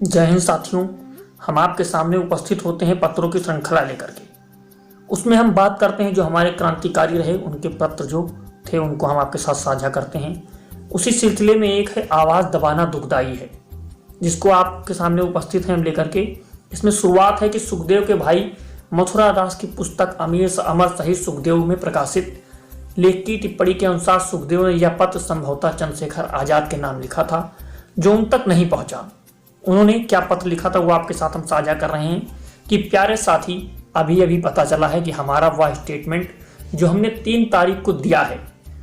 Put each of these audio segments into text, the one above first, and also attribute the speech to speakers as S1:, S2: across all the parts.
S1: जय हिंद साथियों। हम आपके सामने उपस्थित होते हैं पत्रों की श्रृंखला लेकर के। उसमें हम बात करते हैं जो हमारे क्रांतिकारी रहे, उनके पत्र जो थे उनको हम आपके साथ साझा करते हैं। उसी सिलसिले में एक है आवाज़ दबाना दुखदाई है, जिसको आपके सामने उपस्थित हैं हम लेकर के। इसमें शुरुआत है कि सुखदेव के भाई मथुरा दास की पुस्तक अमर शहीद सुखदेव में प्रकाशित लेख की टिप्पणी के अनुसार सुखदेव ने यह पत्र संभवतः चंद्रशेखर आजाद के नाम लिखा था, जो उन तक नहीं पहुंचा। उन्होंने क्या पत्र लिखा था वो आपके साथ हम साझा कर रहे हैं कि प्यारे साथी, अभी अभी पता चला है कि हमारा वह स्टेटमेंट जो हमने 3 तारीख को दिया है,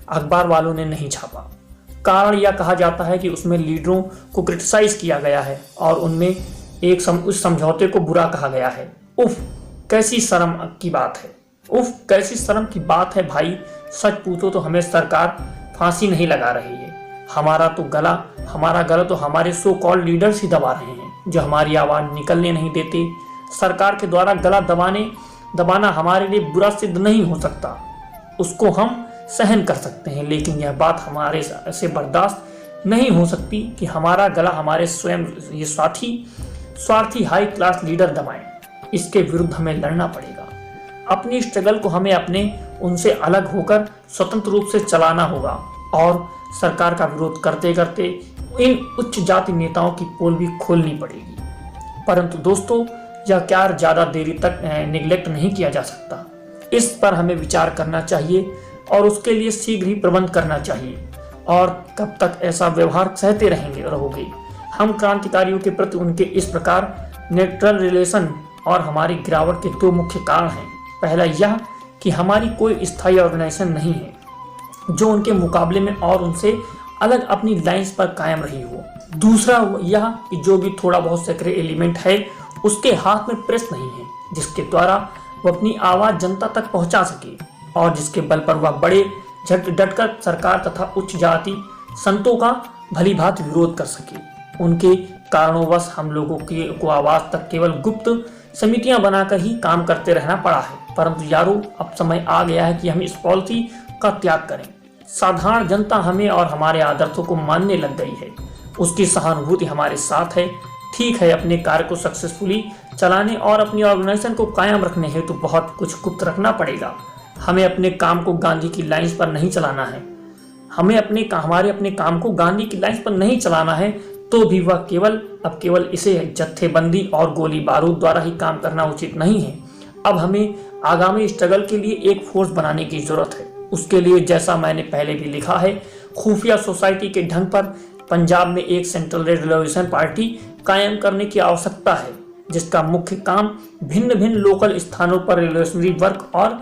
S1: अखबार वालों ने नहीं छापा। कारण यह कहा जाता है कि उसमें लीडरों को क्रिटिसाइज किया गया है और उनमें उस समझौते को बुरा कहा गया है। उफ, कैसी शर्म की बात है। उफ, कैसी शर्म की बात है भाई। सच पूछो तो हमें सरकार फांसी नहीं लगा रही है। हमारा गला तो हमारे सो कॉल्ड लीडर्स ही दबा रहे हैं, जो हमारी आवाज़ निकलने नहीं देते। सरकार के द्वारा गला दबाना हमारे लिए बुरा सिद्ध नहीं हो सकता, उसको हम सहन कर सकते हैं, लेकिन यह बात हमारे से बर्दाश्त नहीं हो सकती कि हमारा गला हमारे स्वयं ये स्वार्थी हाई क्लास लीडर दबाएं। इसके विरुद्ध हमें लड़ना पड़ेगा। अपनी स्ट्रगल को हमें उनसे अलग होकर स्वतंत्र रूप से चलाना होगा और सरकार का विरोध करते करते इन उच्च जाति नेताओं की पोल भी खोलनी पड़ेगी। परंतु दोस्तों, यह क्या ज़्यादा देरी तक निगलेक्ट नहीं किया जा सकता। इस पर हमें विचार करना चाहिए और उसके लिए शीघ्र ही प्रबंध करना चाहिए। और कब तक ऐसा व्यवहार सहते रहोगे। हम क्रांतिकारियों के प्रति उनके इस प्रकार न्यूट्रल रिलेशन और हमारी गिरावट के 2 मुख्य कारण हैं। पहला यह कि हमारी कोई स्थायी ऑर्गेनाइजेशन नहीं है जो उनके मुकाबले में और उनसे अलग अपनी लाइंस पर कायम रही हो। दूसरा यह कि जो भी थोड़ा बहुत सेक्रेट एलिमेंट है उसके हाथ में प्रेस नहीं है, जिसके द्वारा वह अपनी आवाज़ जनता तक पहुंचा सके और जिसके बल पर वह बड़े डटकर सरकार तथा उच्च जाति संतों का भली भांति विरोध कर सके। उनके कारणोंवश हम लोगों को आवाज़ तक केवल गुप्त समितियां बनाकर ही काम करते रहना पड़ा है। परंतु यारों, अब समय आ गया है कि हम इस पॉलिसी का त्याग करें। साधारण जनता हमें और हमारे आदर्शों को मानने लग गई है, उसकी सहानुभूति हमारे साथ है। ठीक है, अपने कार्य को सक्सेसफुली चलाने और अपनी ऑर्गेनाइजेशन को कायम रखने हेतु तो बहुत कुछ गुप्त रखना पड़ेगा। हमें अपने काम को गांधी की लाइंस पर नहीं चलाना है। हमारे अपने काम को गांधी की लाइंस पर नहीं चलाना है, तो भी वह केवल इसे जत्थेबंदी और गोली बारूद द्वारा ही काम करना उचित नहीं है। अब हमें आगामी स्ट्रगल के लिए एक फोर्स बनाने की जरूरत है। उसके लिए, जैसा मैंने पहले भी लिखा है, खुफिया सोसाइटी के ढंग पर पंजाब में एक सेंट्रल रेवोल्यूशन पार्टी कायम करने की आवश्यकता है, जिसका मुख्य काम भिन्न भिन्न लोकल स्थानों पर रेवोल्यूशनरी वर्क और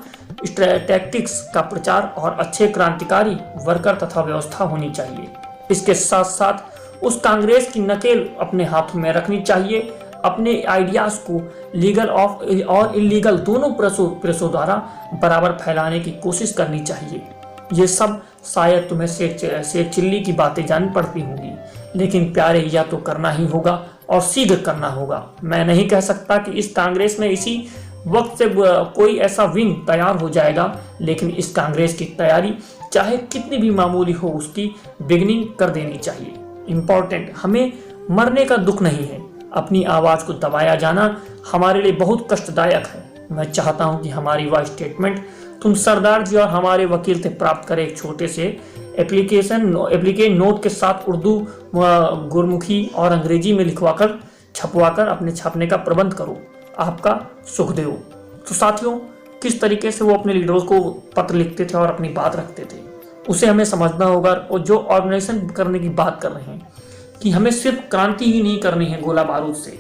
S1: टैक्टिक्स का प्रचार और अच्छे क्रांतिकारी वर्कर तथा व्यवस्था होनी चाहिए। इसके साथ साथ उस कांग्रेस की नकेल अपने हाथों में रखनी चाहिए। अपने आइडियाज को लीगल और इलीगल दोनों प्रेसों द्वारा बराबर फैलाने की कोशिश करनी चाहिए। ये सब शायद तुम्हें से चिल्ली की बातें जान पड़ती होंगी, लेकिन प्यारे, यह तो करना ही होगा और शीघ्र करना होगा। मैं नहीं कह सकता कि इस कांग्रेस में इसी वक्त से कोई ऐसा विंग तैयार हो जाएगा, लेकिन इस कांग्रेस की तैयारी चाहे कितनी भी मामूली हो, उसकी बिगिनिंग कर देनी चाहिए। इम्पोर्टेंट, हमें मरने का दुख नहीं है। अपनी आवाज़ को दबाया जाना हमारे लिए बहुत कष्टदायक है। मैं चाहता हूं कि हमारी वह स्टेटमेंट तुम सरदार जी और हमारे वकील से प्राप्त करें। एक छोटे से एप्लीकेशन नोट के साथ उर्दू, गुरमुखी और अंग्रेजी में छपवाकर अपने छापने का प्रबंध करो। आपका सुखदेव। तो साथियों, किस तरीके से वो अपने लीडरों को पत्र लिखते थे और अपनी बात रखते थे, उसे हमें समझना होगा। और जो ऑर्गेनाइजेशन करने की बात कर रहे हैं कि हमें सिर्फ क्रांति ही नहीं करनी है गोला बारूद से,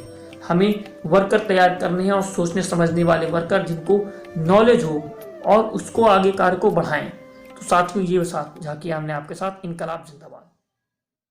S1: हमें वर्कर तैयार करने हैं और सोचने समझने वाले वर्कर, जिनको नॉलेज हो और उसको आगे कार्य को बढ़ाएं। तो साथियों, ये साथ जाके हमने आपके साथ इनकलाब जिंदाबाद।